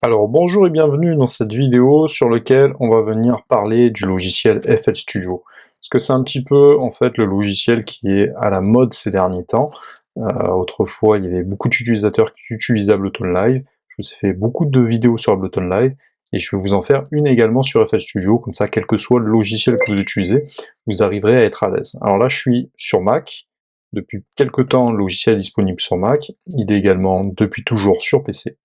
Alors bonjour et bienvenue dans cette vidéo sur laquelle on va venir parler du logiciel FL Studio. Parce que c'est un petit peu en fait le logiciel qui est à la mode ces derniers temps. Autrefois il y avait beaucoup d'utilisateurs qui utilisaient Ableton Live. Je vous ai fait beaucoup de vidéos sur Ableton Live et je vais vous en faire une également sur FL Studio, comme ça quel que soit le logiciel que vous utilisez, vous arriverez à être à l'aise. Alors là je suis sur Mac. Depuis quelques temps le logiciel est disponible sur Mac, il est également depuis toujours sur PC.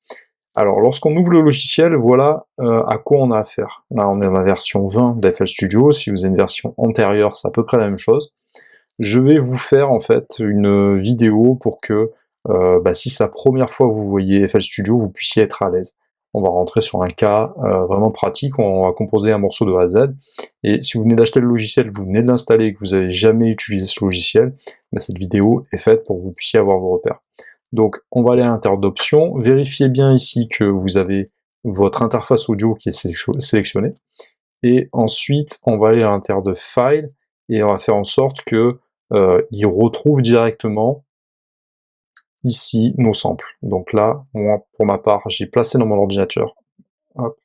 Alors, lorsqu'on ouvre le logiciel, voilà à quoi on a affaire. Là, on est dans la version 20 d'FL Studio. Si vous avez une version antérieure, c'est à peu près la même chose. Je vais vous faire en fait une vidéo pour que, si c'est la première fois que vous voyez FL Studio, vous puissiez être à l'aise. On va rentrer sur un cas vraiment pratique, on va composer un morceau de A à Z. Et si vous venez d'acheter le logiciel, vous venez de l'installer et que vous n'avez jamais utilisé ce logiciel, cette vidéo est faite pour que vous puissiez avoir vos repères. Donc on va aller à l'intérieur d'options, vérifiez bien ici que vous avez votre interface audio qui est sélectionnée, et ensuite on va aller à l'intérieur de File, et on va faire en sorte que il retrouve directement ici nos samples. Donc là, moi pour ma part, j'ai placé dans mon ordinateur, hop,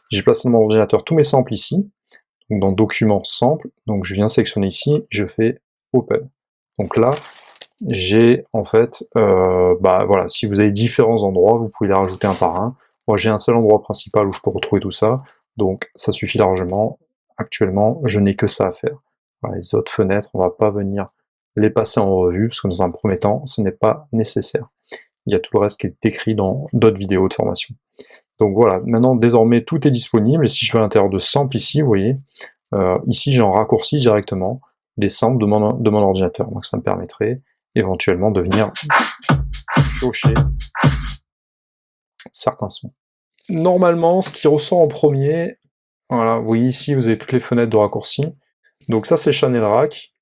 j'ai placé dans mon ordinateur tous mes samples ici, donc dans Documents, Samples, donc je viens sélectionner ici, je fais Open. Donc là, j'ai en fait, voilà, si vous avez différents endroits, vous pouvez les rajouter un par un. Moi j'ai un seul endroit principal où je peux retrouver tout ça, donc ça suffit largement. Actuellement, je n'ai que ça à faire. Voilà, les autres fenêtres, on va pas venir les passer en revue, parce que dans un premier temps, ce n'est pas nécessaire. Il y a tout le reste qui est décrit dans d'autres vidéos de formation. Donc voilà, maintenant désormais tout est disponible, et si je vais à l'intérieur de Sample ici, vous voyez, ici j'ai en raccourci directement les samples de mon ordinateur, donc ça me permettrait éventuellement de venir piocher certains sons. Normalement, ce qui ressort en premier, voilà, vous voyez ici, vous avez toutes les fenêtres de raccourci. Donc ça, c'est Channel Rack,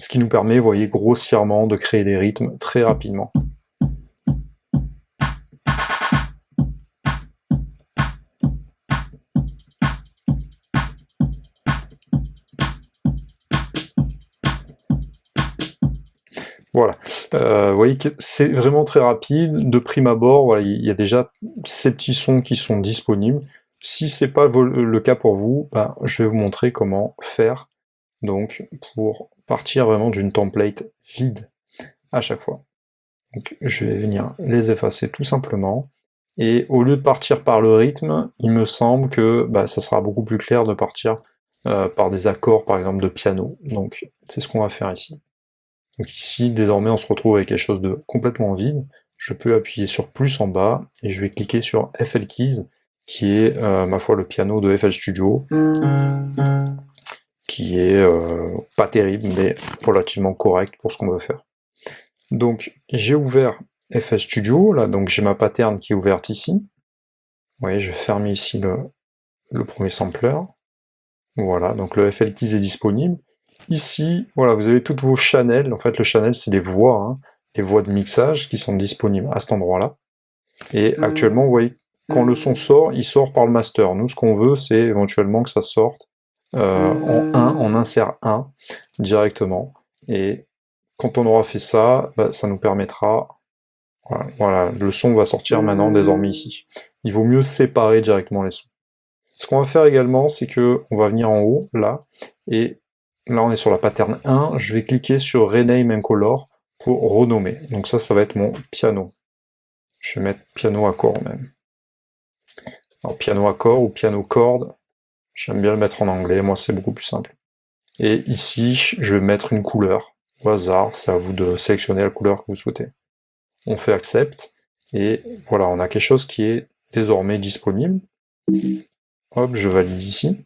ce qui nous permet, vous voyez, grossièrement de créer des rythmes très rapidement. Voilà, vous voyez que c'est vraiment très rapide, de prime abord, voilà, il y a déjà ces petits sons qui sont disponibles. Si c'est pas le cas pour vous, je vais vous montrer comment faire donc pour partir vraiment d'une template vide à chaque fois. Donc je vais venir les effacer tout simplement, et au lieu de partir par le rythme, il me semble que ça sera beaucoup plus clair de partir par des accords par exemple de piano, donc c'est ce qu'on va faire ici. Donc ici, désormais, on se retrouve avec quelque chose de complètement vide. Je peux appuyer sur plus en bas, et je vais cliquer sur FL Keys, qui est, ma foi, le piano de FL Studio, qui est pas terrible, mais relativement correct pour ce qu'on veut faire. Donc, j'ai ouvert FL Studio, là, donc j'ai ma pattern qui est ouverte ici. Vous voyez, je ferme ici le premier sampler. Voilà, donc le FL Keys est disponible. Ici, voilà, vous avez toutes vos channels. En fait, le channel, c'est les voix de mixage qui sont disponibles à cet endroit-là. Et actuellement, vous voyez, quand le son sort, il sort par le master. Nous, ce qu'on veut, c'est éventuellement que ça sorte en insert 1 directement. Et quand on aura fait ça, ça nous permettra... Voilà, le son va sortir maintenant, désormais ici. Il vaut mieux séparer directement les sons. Ce qu'on va faire également, c'est que on va venir en haut, là, et là on est sur la pattern 1, je vais cliquer sur Rename and Color pour renommer. Donc ça va être mon piano. Je vais mettre piano accord même. Alors piano accord ou piano chord, j'aime bien le mettre en anglais, moi c'est beaucoup plus simple. Et ici, je vais mettre une couleur au hasard, c'est à vous de sélectionner la couleur que vous souhaitez. On fait Accept, et voilà, on a quelque chose qui est désormais disponible. Hop, je valide ici.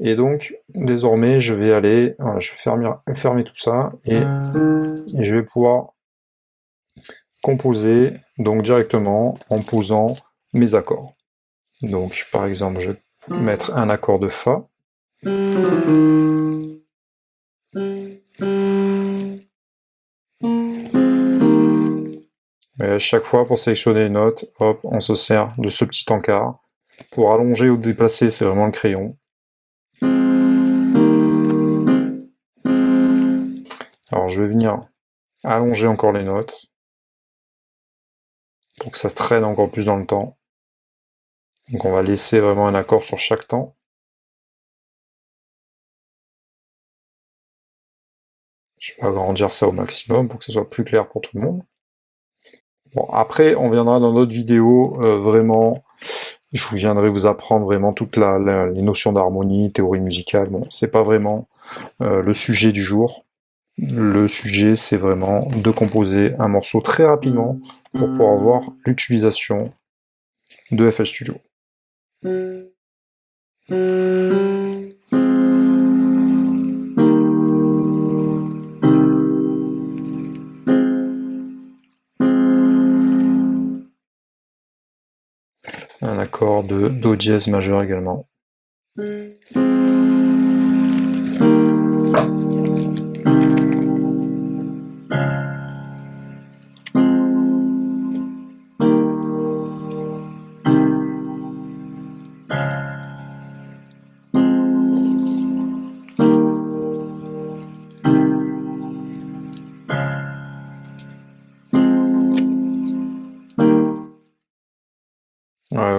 Et donc, désormais, je vais aller, voilà, je vais fermer tout ça, et je vais pouvoir composer donc directement en posant mes accords. Donc, par exemple, je vais mettre un accord de Fa. Et à chaque fois, pour sélectionner les notes, hop, on se sert de ce petit encart. Pour allonger ou déplacer, c'est vraiment le crayon. Alors je vais venir allonger encore les notes, pour que ça traîne encore plus dans le temps. Donc on va laisser vraiment un accord sur chaque temps. Je vais agrandir ça au maximum pour que ce soit plus clair pour tout le monde. Bon, après, on viendra dans d'autres vidéos, vraiment, je vous viendrai vous apprendre vraiment toutes les notions d'harmonie, théorie musicale. Bon, c'est pas vraiment le sujet du jour. Le sujet, c'est vraiment de composer un morceau très rapidement pour pouvoir voir l'utilisation de FL Studio. Un accord de Do dièse majeur également.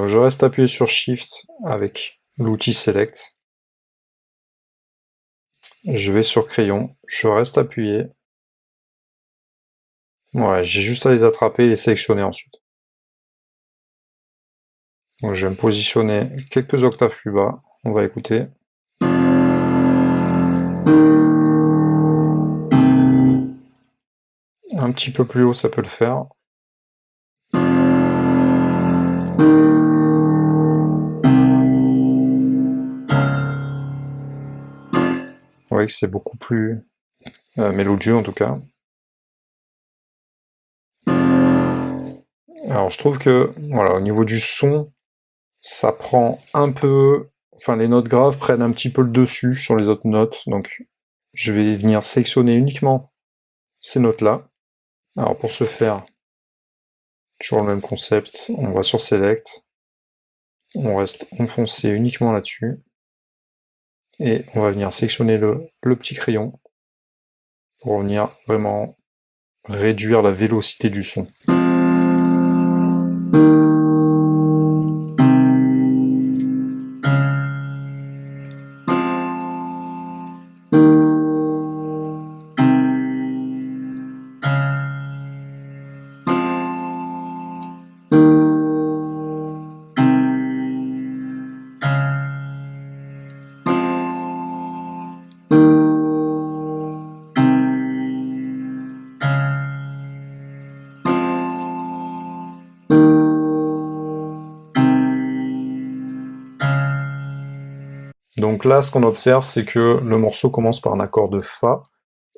Je reste appuyé sur Shift avec l'outil Select. Je vais sur Crayon, je reste appuyé. Ouais, j'ai juste à les attraper et les sélectionner ensuite. Donc je vais me positionner quelques octaves plus bas. On va écouter. Un petit peu plus haut, ça peut le faire. Vous voyez que c'est beaucoup plus mélodieux en tout cas. Alors je trouve que, voilà, au niveau du son, ça prend un peu... Enfin, les notes graves prennent un petit peu le dessus sur les autres notes, donc je vais venir sélectionner uniquement ces notes-là. Alors pour ce faire, toujours le même concept, on va sur Select, on reste enfoncé uniquement là-dessus, et on va venir sélectionner le petit crayon pour venir vraiment réduire la vélocité du son. Donc là, ce qu'on observe, c'est que le morceau commence par un accord de Fa,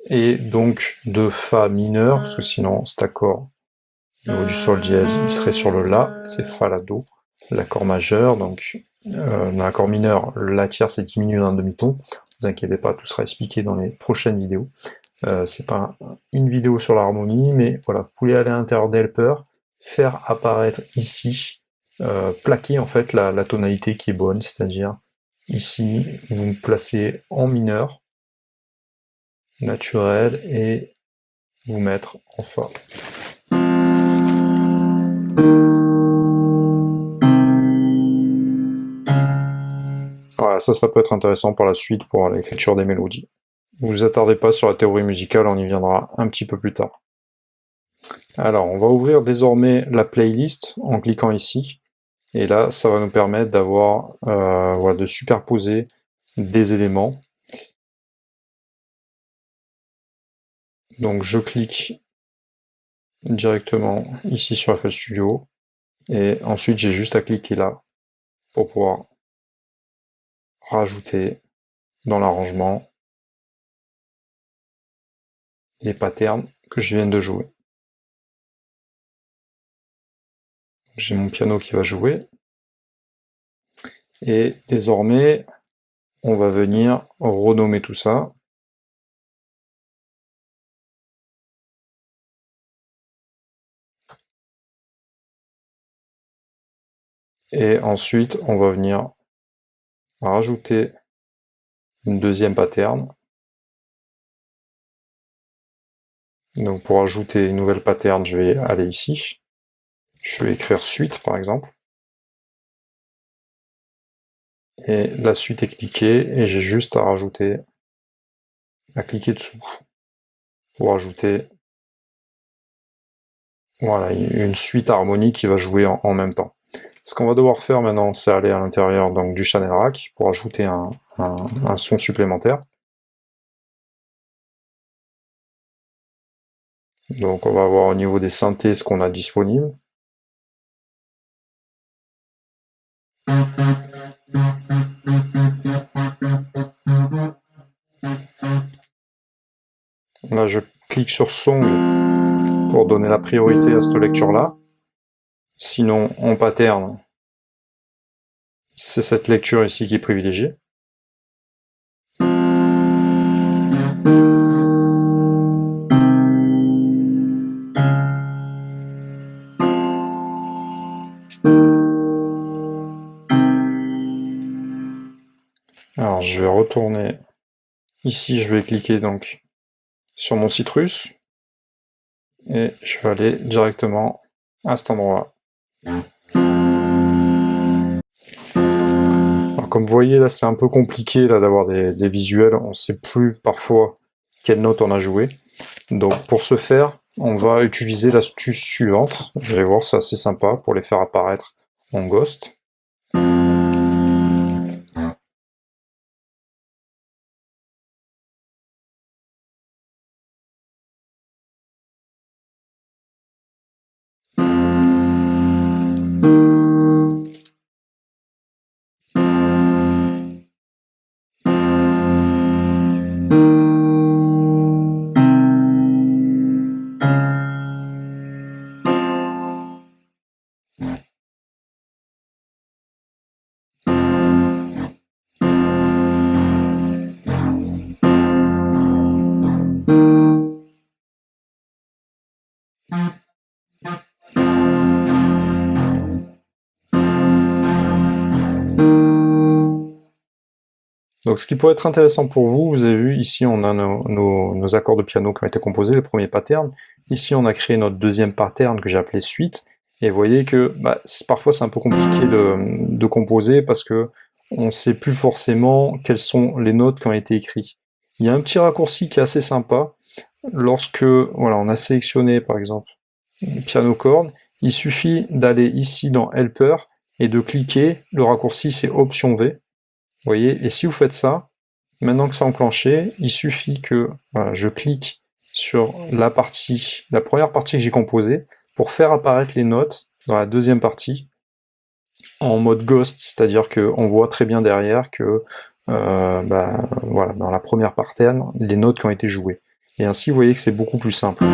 et donc de Fa mineur, parce que sinon cet accord au niveau du Sol dièse, il serait sur le La, c'est Fa, La, Do, l'accord majeur, donc dans l'accord mineur, La tierce est diminuée d'un demi-ton, ne vous inquiétez pas, tout sera expliqué dans les prochaines vidéos. C'est pas une vidéo sur l'harmonie, mais voilà, vous pouvez aller à l'intérieur d'Helper, faire apparaître ici, plaquer en fait la tonalité qui est bonne, c'est-à-dire ici, vous me placez en mineur, naturel, et vous mettre en Fa. Voilà, ça peut être intéressant par la suite pour l'écriture des mélodies. Ne vous attardez pas sur la théorie musicale, on y viendra un petit peu plus tard. Alors, on va ouvrir désormais la playlist en cliquant ici. Et là, ça va nous permettre d'avoir, voilà, de superposer des éléments. Donc je clique directement ici sur FL Studio, et ensuite j'ai juste à cliquer là pour pouvoir rajouter dans l'arrangement les patterns que je viens de jouer. J'ai mon piano qui va jouer, et désormais on va venir renommer tout ça. Et ensuite on va venir rajouter une deuxième pattern. Donc pour ajouter une nouvelle pattern, je vais aller ici. Je vais écrire suite par exemple. et la suite est cliquée, et j'ai juste à cliquer dessous, pour ajouter, voilà, une suite harmonique qui va jouer en même temps. Ce qu'on va devoir faire maintenant, c'est aller à l'intérieur donc du channel rack pour ajouter un son supplémentaire. Donc on va voir au niveau des synthés ce qu'on a disponible. Là je clique sur Song pour donner la priorité à cette lecture-là. Sinon en pattern, c'est cette lecture ici qui est privilégiée. Alors je vais retourner ici, je vais cliquer donc sur mon citrus et je vais aller directement à cet endroit-là. Alors comme vous voyez là, c'est un peu compliqué là d'avoir des visuels, on ne sait plus parfois quelle note on a joué. Donc pour ce faire, on va utiliser l'astuce suivante. Vous allez voir, c'est assez sympa pour les faire apparaître en ghost. Donc ce qui pourrait être intéressant pour vous, vous avez vu ici on a nos accords de piano qui ont été composés, les premiers patterns. Ici on a créé notre deuxième pattern que j'ai appelé suite. Et vous voyez que parfois c'est un peu compliqué de composer parce que on ne sait plus forcément quelles sont les notes qui ont été écrites. Il y a un petit raccourci qui est assez sympa. Lorsque voilà, on a sélectionné par exemple piano chord, il suffit d'aller ici dans Helper et de cliquer, le raccourci c'est Option V. Vous voyez, et si vous faites ça, maintenant que c'est enclenché, il suffit que voilà, je clique sur la première partie que j'ai composée, pour faire apparaître les notes dans la deuxième partie, en mode ghost, c'est-à-dire qu'on voit très bien derrière que voilà, dans la première pattern, les notes qui ont été jouées. Et ainsi, vous voyez que c'est beaucoup plus simple.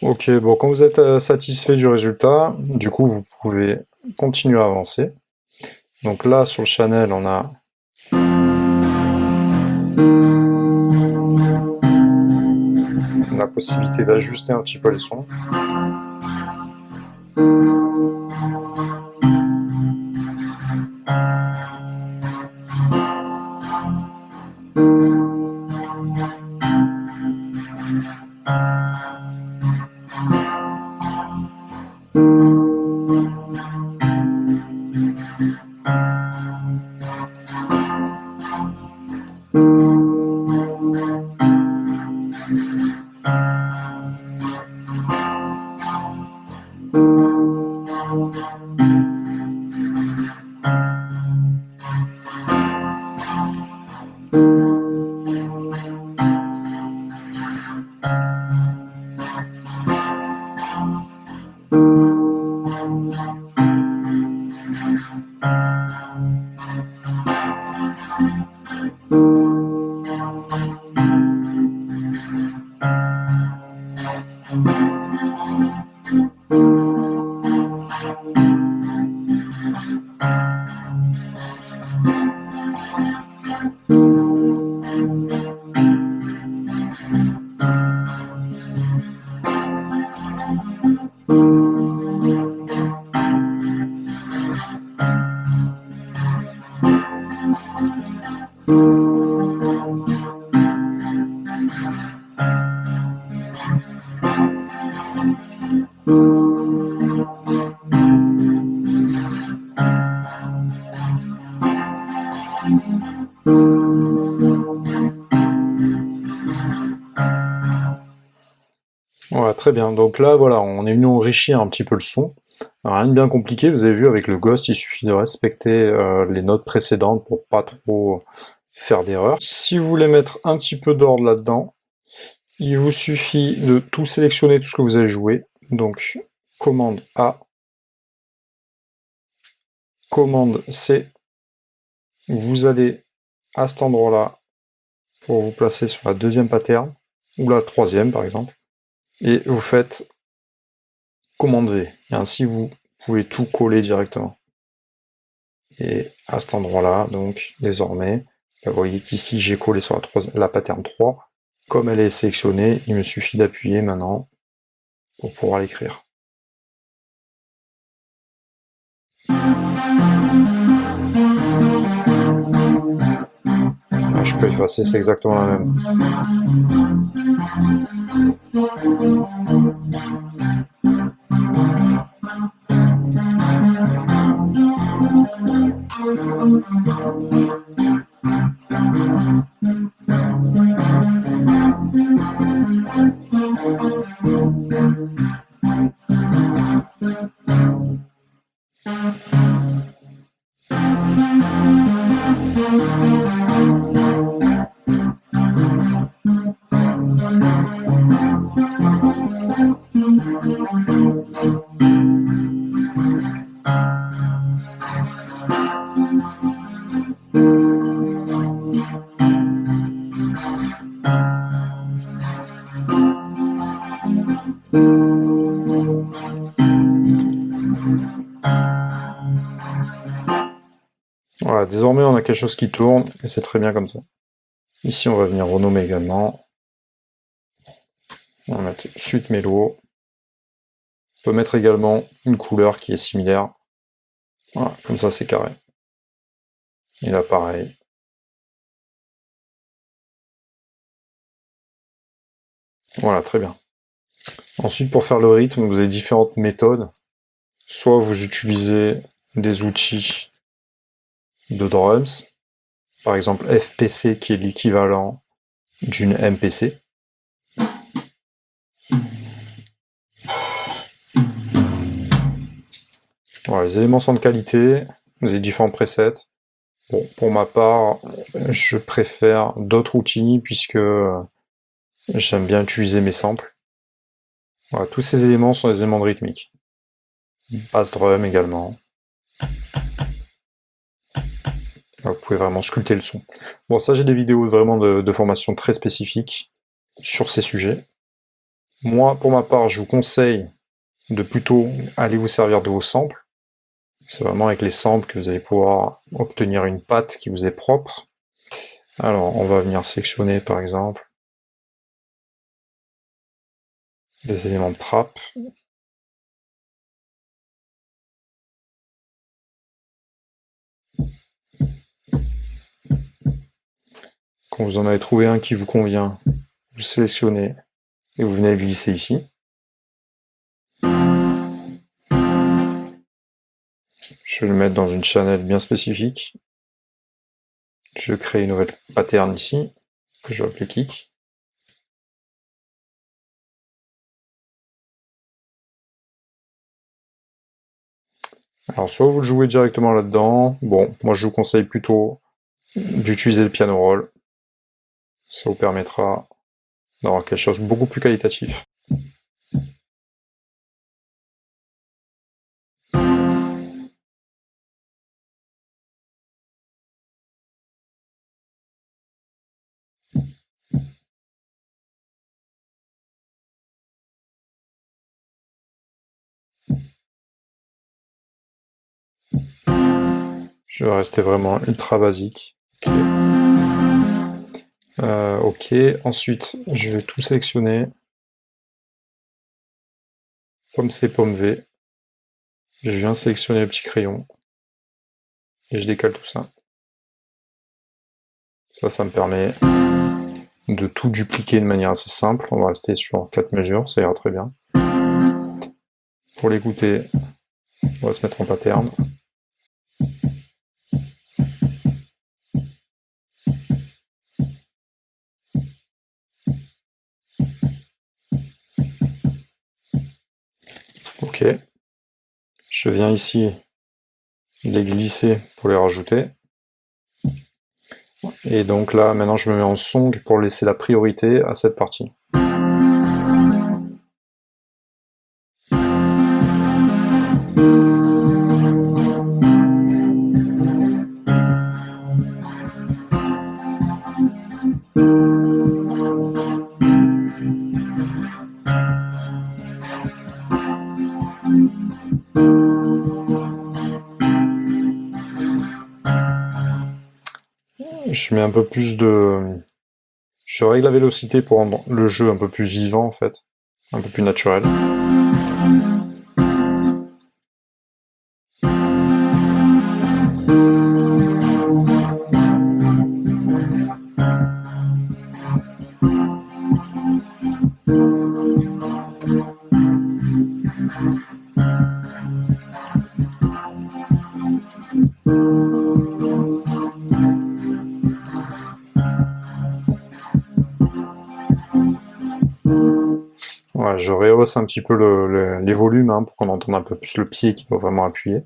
Ok, bon, quand vous êtes satisfait du résultat, du coup, vous pouvez continuer à avancer. Donc là, sur le channel, on a la possibilité d'ajuster un petit peu les sons. Voilà, très bien. Donc là, voilà, on est venu enrichir un petit peu le son. Rien de bien compliqué, vous avez vu, avec le Ghost, il suffit de respecter les notes précédentes pour pas trop faire d'erreur. Si vous voulez mettre un petit peu d'ordre là-dedans, il vous suffit de tout sélectionner, tout ce que vous avez joué. Donc, commande A, commande C. Vous allez à cet endroit-là pour vous placer sur la deuxième pattern, ou la troisième par exemple, et vous faites commande V. Et ainsi, vous pouvez tout coller directement. Et à cet endroit-là, donc, désormais, vous voyez qu'ici, j'ai collé sur la pattern 3. Comme elle est sélectionnée, il me suffit d'appuyer maintenant pour pouvoir l'écrire. Je peux effacer, c'est exactement la même. Voilà, désormais on a quelque chose qui tourne, et c'est très bien comme ça. Ici on va venir renommer également. On va mettre suite mélo. On peut mettre également une couleur qui est similaire. Voilà, comme ça c'est carré. Et là pareil. Voilà, très bien. Ensuite, pour faire le rythme, vous avez différentes méthodes. Soit vous utilisez des outils de drums, par exemple FPC qui est l'équivalent d'une MPC. Voilà, les éléments sont de qualité, vous avez différents presets. Bon, pour ma part, je préfère d'autres outils puisque j'aime bien utiliser mes samples. Voilà, tous ces éléments sont des éléments de rythmique. Bass drum également. Là, vous pouvez vraiment sculpter le son. Bon, ça j'ai des vidéos vraiment de formation très spécifiques sur ces sujets. Moi, pour ma part, je vous conseille de plutôt aller vous servir de vos samples. C'est vraiment avec les samples que vous allez pouvoir obtenir une patte qui vous est propre. Alors, on va venir sélectionner par exemple des éléments de trap. Quand vous en avez trouvé un qui vous convient, vous sélectionnez et vous venez le glisser ici. Je vais le mettre dans une channel bien spécifique. Je crée une nouvelle pattern ici, que je vais appeler kick. Alors soit vous le jouez directement là-dedans, bon, moi je vous conseille plutôt d'utiliser le piano roll. Ça vous permettra d'avoir quelque chose de beaucoup plus qualitatif. Je vais rester vraiment ultra basique. Ok, ensuite je vais tout sélectionner. Pomme C, pomme V. Je viens sélectionner le petit crayon. Et je décale tout ça. Ça me permet de tout dupliquer de manière assez simple. On va rester sur 4 mesures, ça ira très bien. Pour l'écouter, on va se mettre en pattern. Ok. Je viens ici les glisser pour les rajouter. Et donc là, maintenant je me mets en song pour laisser la priorité à cette partie. Je mets un peu plus de... Je règle la vélocité pour rendre le jeu un peu plus vivant en fait, un peu plus naturel. Ouais, je rehausse un petit peu les volumes hein, pour qu'on entende un peu plus le pied qui doit vraiment appuyer.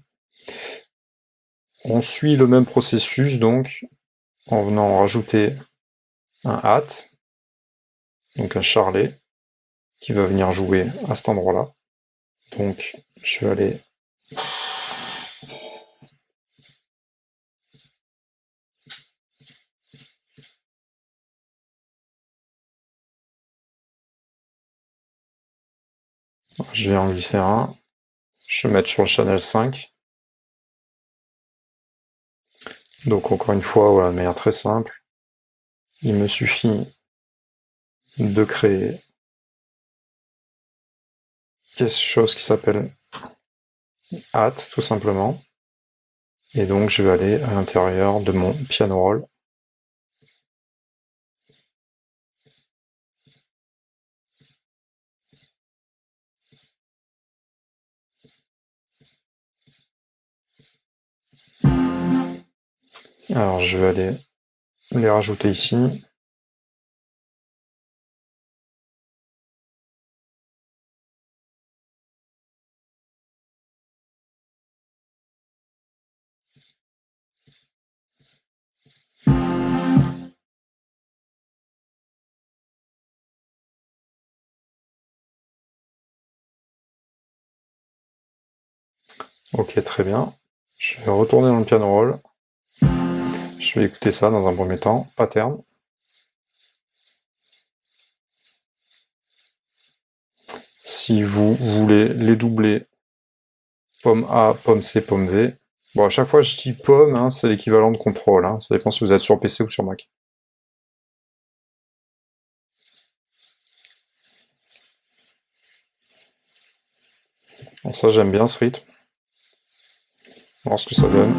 On suit le même processus donc en venant rajouter un hat, donc un charlet, qui va venir jouer à cet endroit-là. Donc je vais aller... Je vais en glisser un. Je vais mettre sur le channel 5. Donc encore une fois, voilà, de manière très simple, il me suffit de créer quelque chose qui s'appelle hat, tout simplement. Et donc je vais aller à l'intérieur de mon piano roll. Alors je vais aller les rajouter ici. Ok, très bien. Je vais retourner dans le piano roll. Je vais écouter ça dans un premier temps. Pattern. Si vous voulez les doubler, pomme A, pomme C, pomme V. Bon, à chaque fois je dis pomme, hein, c'est l'équivalent de contrôle. Hein. Ça dépend si vous êtes sur PC ou sur Mac. Bon, ça j'aime bien ce rythme. On va voir ce que ça donne.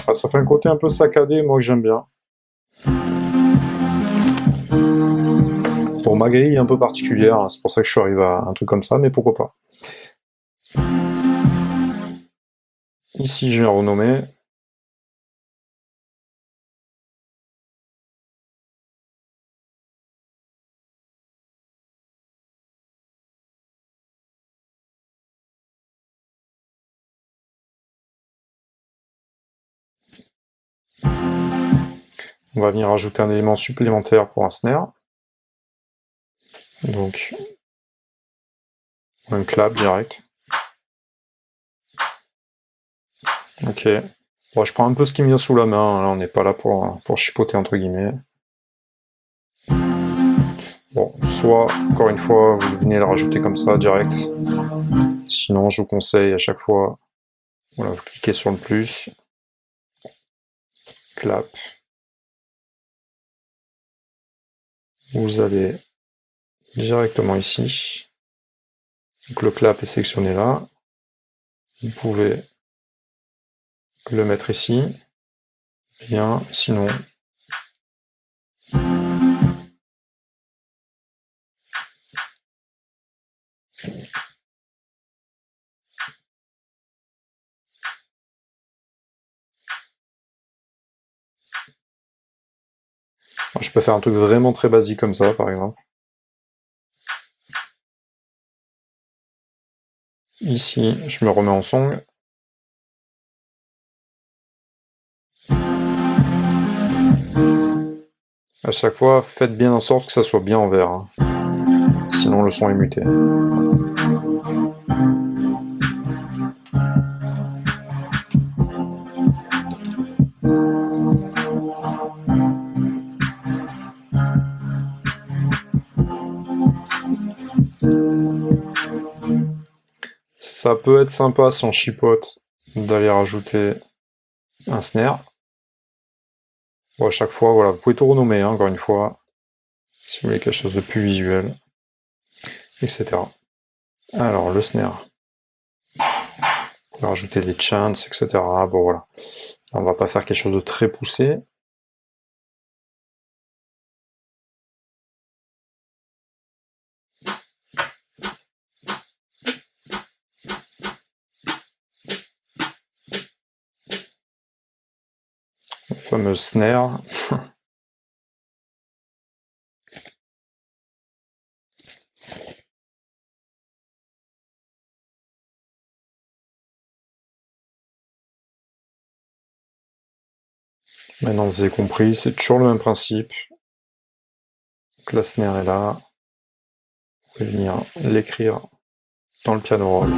Ah, ça fait un côté un peu saccadé, moi que j'aime bien. Bon, ma grille est un peu particulière, hein, c'est pour ça que je suis arrivé à un truc comme ça, mais pourquoi pas. Ici, je vais renommer. On va venir ajouter un élément supplémentaire pour un snare. Donc, un clap direct. Ok. Bon, je prends un peu ce qui me vient sous la main, là on n'est pas là pour chipoter entre guillemets. Bon, soit, encore une fois, vous venez le rajouter comme ça, direct. Sinon, je vous conseille à chaque fois, voilà, vous cliquez sur le plus, clap. Vous allez directement ici. Donc le clap est sélectionné là. Vous pouvez le mettre ici. Bien, sinon... Je peux faire un truc vraiment très basique comme ça, par exemple. Ici, je me remets en song. À chaque fois, faites bien en sorte que ça soit bien en vert. Hein. Sinon, le son est muté. Ça peut être sympa si on chipote d'aller rajouter un snare. Bon, à chaque fois, voilà, vous pouvez tout renommer, hein, encore une fois, si vous voulez quelque chose de plus visuel, etc. Alors, le snare. Vous pouvez rajouter des chants, etc. Bon, voilà. On va pas faire quelque chose de très poussé. La fameuse snare. Maintenant, vous avez compris, c'est toujours le même principe. Donc, la snare est là. Vous pouvez venir l'écrire dans le piano roll.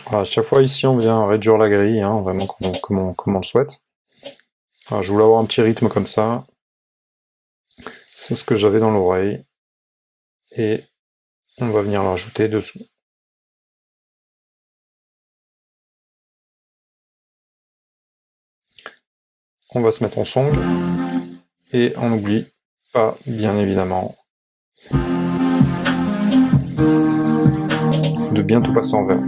Voilà, à chaque fois ici on vient réduire la grille, hein, vraiment comme on le souhaite. Voilà, je voulais avoir un petit rythme comme ça. C'est ce que j'avais dans l'oreille. Et on va venir l'ajouter dessous. On va se mettre en song. Et on n'oublie pas, bien évidemment, de bien tout passer en vert.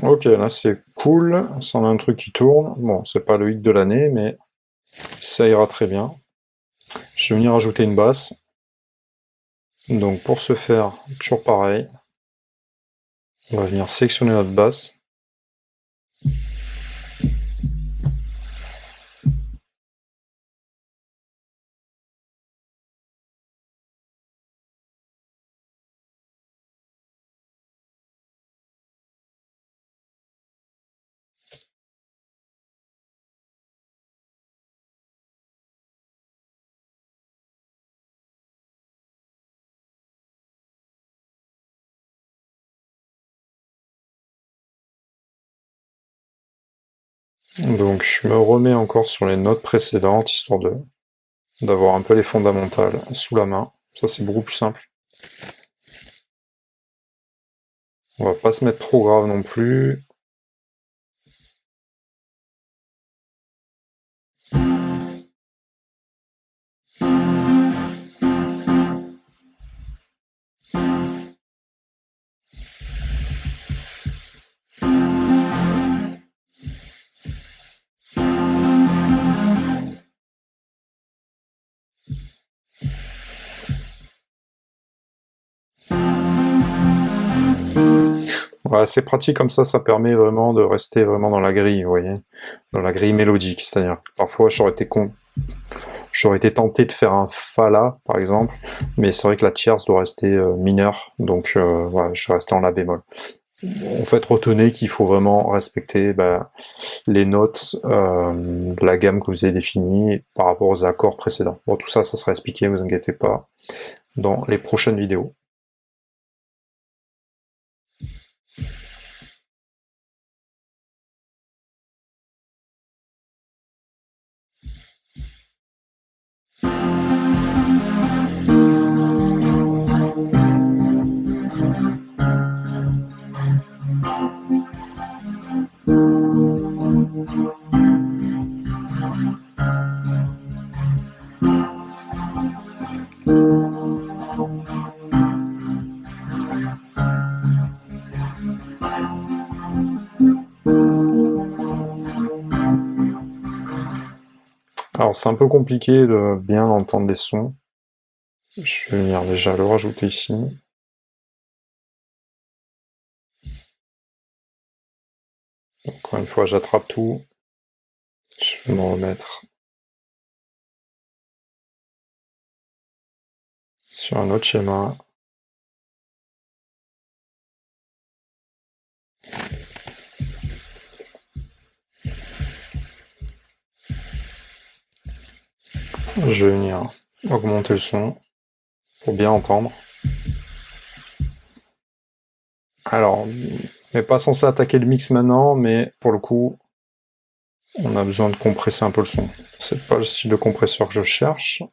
Ok, là c'est cool, ça en a un truc qui tourne. Bon, c'est pas le hit de l'année, mais ça ira très bien. Je vais venir ajouter une basse. Donc pour ce faire, toujours pareil, on va venir sélectionner notre basse. Donc je me remets encore sur les notes précédentes, histoire d'avoir un peu les fondamentales sous la main. Ça c'est beaucoup plus simple. On va pas se mettre trop grave non plus. Voilà, c'est pratique comme ça permet vraiment de rester vraiment dans la grille, vous voyez, dans la grille mélodique. C'est-à-dire, parfois j'aurais été tenté de faire un fa la, par exemple, mais c'est vrai que la tierce doit rester mineure, donc voilà, je suis resté en la bémol. En fait, retenez qu'il faut vraiment respecter les notes de la gamme que vous avez définie par rapport aux accords précédents. Bon, tout ça, ça sera expliqué, ne vous inquiétez pas, dans les prochaines vidéos. Alors c'est un peu compliqué de bien entendre les sons. Je vais venir déjà le rajouter ici. Encore une fois, j'attrape tout. Je vais me remettre sur un autre schéma. Je vais venir augmenter le son pour bien entendre. Alors, on n'est pas censé attaquer le mix maintenant, mais pour le coup, on a besoin de compresser un peu le son. C'est pas le style de compresseur que je cherche.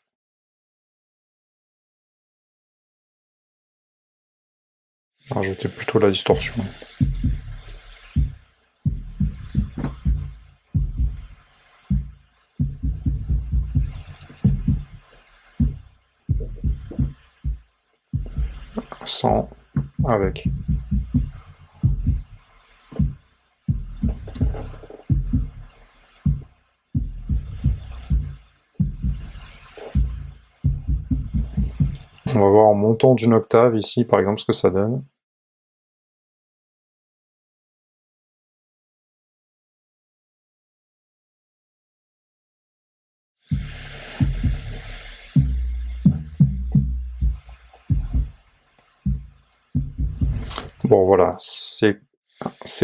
Rajouter plutôt la distorsion. Sans, avec. On va voir en montant d'une octave ici, par exemple, ce que ça donne. Bon, voilà, c'est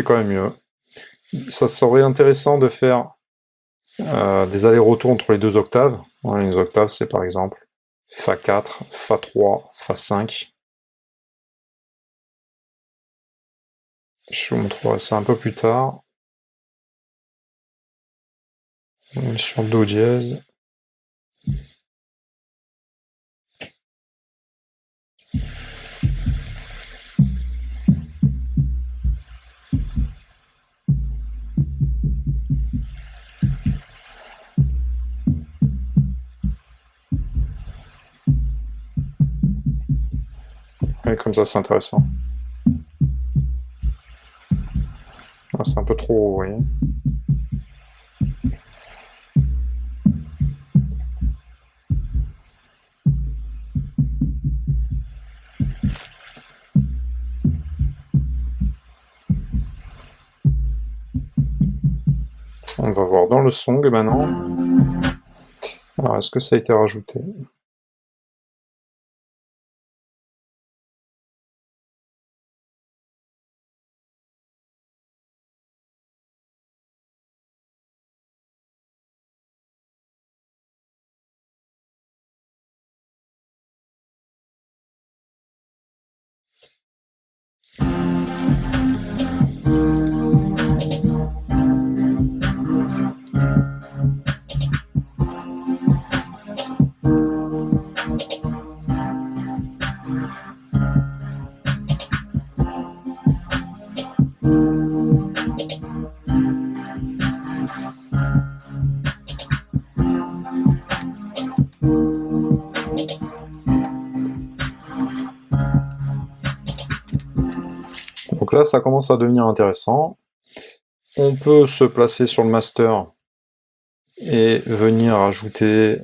quand même mieux. Ça serait intéressant de faire des allers-retours entre les deux octaves. Les octaves, c'est par exemple Fa4, Fa3, Fa5. Je vous montrerai ça un peu plus tard. Sur Do dièse. Et comme ça, c'est intéressant. Là, c'est un peu trop haut, vous voyez. On va voir dans le song maintenant. Alors, est-ce que ça a été rajouté? Donc là, ça commence à devenir intéressant. On peut se placer sur le master et venir ajouter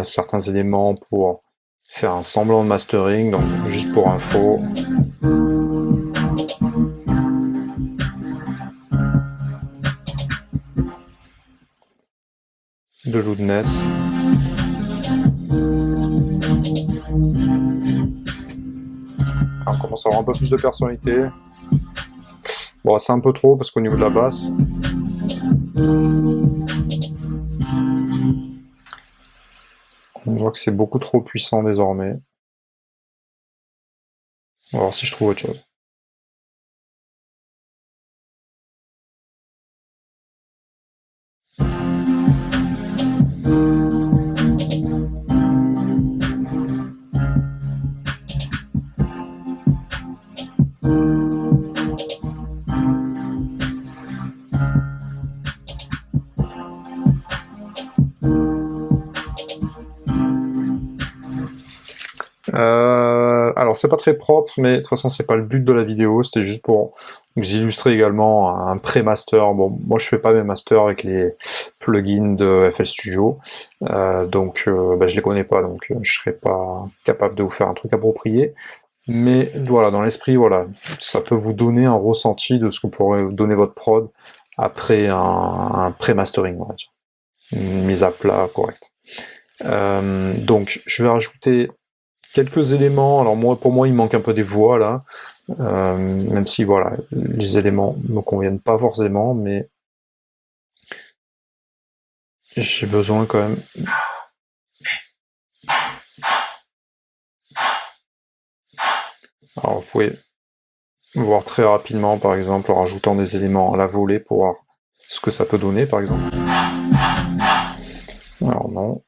certains éléments pour faire un semblant de mastering, donc juste pour info. De loudness. Alors, on commence à avoir un peu plus de personnalité. Bon, c'est un peu trop parce qu'au niveau de la basse, on voit que c'est beaucoup trop puissant désormais. On va voir si je trouve autre chose. Alors c'est pas très propre, mais de toute façon c'est pas le but de la vidéo, c'était juste pour vous illustrer également un pré-master. Bon, moi je fais pas mes masters avec les plugins de FL Studio, donc je les connais pas, donc je serais pas capable de vous faire un truc approprié. Mais voilà, dans l'esprit, voilà, ça peut vous donner un ressenti de ce que pourrait donner votre prod après un pré-mastering, on va dire. Une mise à plat correcte. Donc je vais rajouter quelques éléments. Alors moi, pour moi, il manque un peu des voix là, même si voilà, les éléments me conviennent pas forcément, mais j'ai besoin quand même. Alors vous pouvez voir très rapidement, par exemple, en rajoutant des éléments à la volée pour voir ce que ça peut donner, par exemple. Alors non.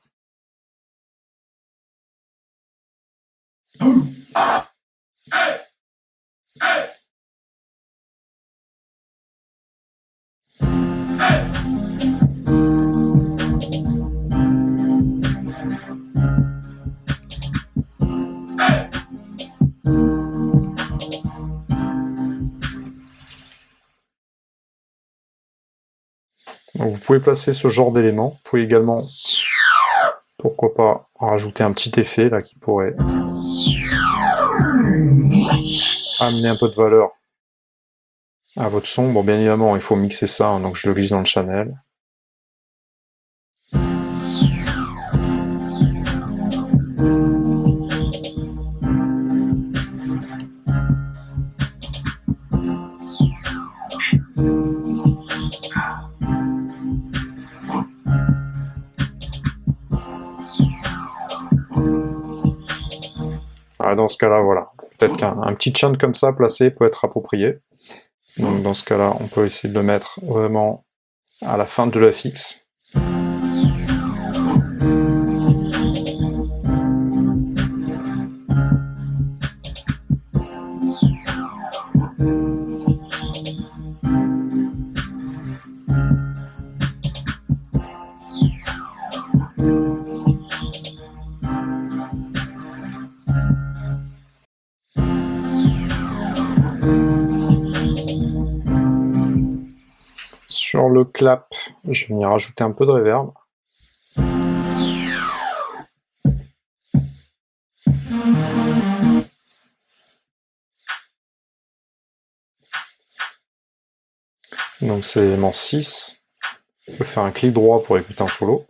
Donc vous pouvez placer ce genre d'éléments. Vous pouvez également, pourquoi pas, rajouter un petit effet là qui pourrait amener un peu de valeur à votre son. Bon, bien évidemment, il faut mixer ça, hein, donc je le glisse dans le channel. Dans ce cas-là, voilà. Peut-être qu'un petit chant comme ça placé peut être approprié. Donc dans ce cas-là, on peut essayer de le mettre vraiment à la fin de la fixe. Sur le clap, je vais venir rajouter un peu de reverb. Donc c'est l'élément 6. On peut faire un clic droit pour écouter en solo.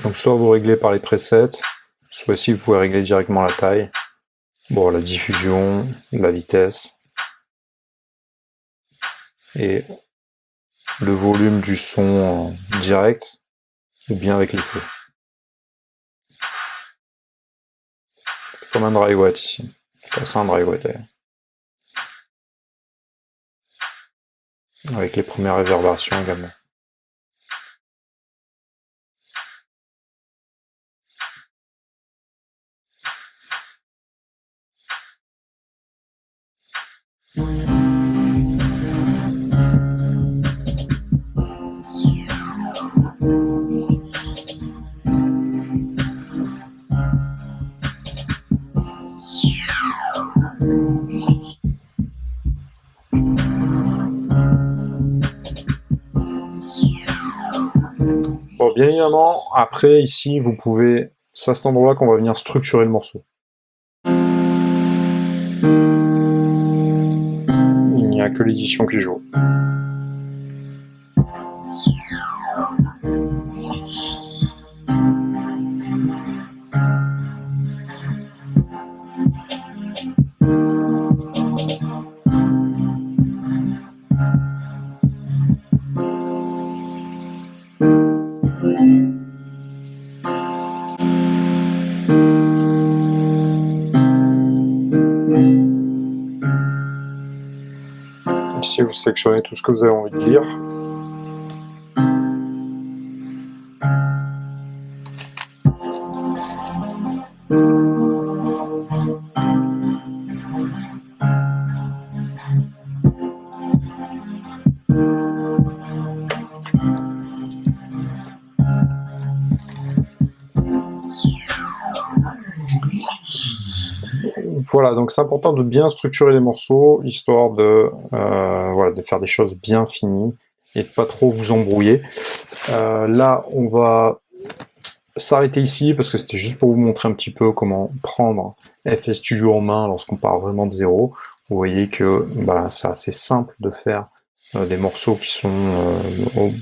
Donc soit vous réglez par les presets, soit ici vous pouvez régler directement la taille. Bon, la diffusion, la vitesse, et le volume du son en direct, ou bien avec l'effet. C'est comme un dry wet ici. C'est un dry wet d'ailleurs. Avec les premières réverbérations également. Bon, bien évidemment, après, ici, vous pouvez... C'est à cet endroit-là qu'on va venir structurer le morceau. Il n'y a que l'édition qui joue. Ici, vous sélectionnez tout ce que vous avez envie de lire. Voilà, donc c'est important de bien structurer les morceaux, histoire de, voilà, de faire des choses bien finies et de pas trop vous embrouiller. Là, on va s'arrêter ici parce que c'était juste pour vous montrer un petit peu comment prendre FL Studio en main lorsqu'on part vraiment de zéro. Vous voyez que bah, c'est assez simple de faire des morceaux qui sont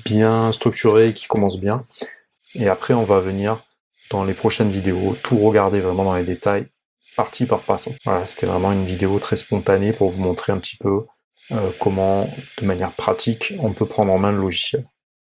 bien structurés, qui commencent bien. Et après, on va venir dans les prochaines vidéos tout regarder vraiment dans les détails, partie par partie. Voilà, c'était vraiment une vidéo très spontanée pour vous montrer un petit peu comment, de manière pratique, on peut prendre en main le logiciel.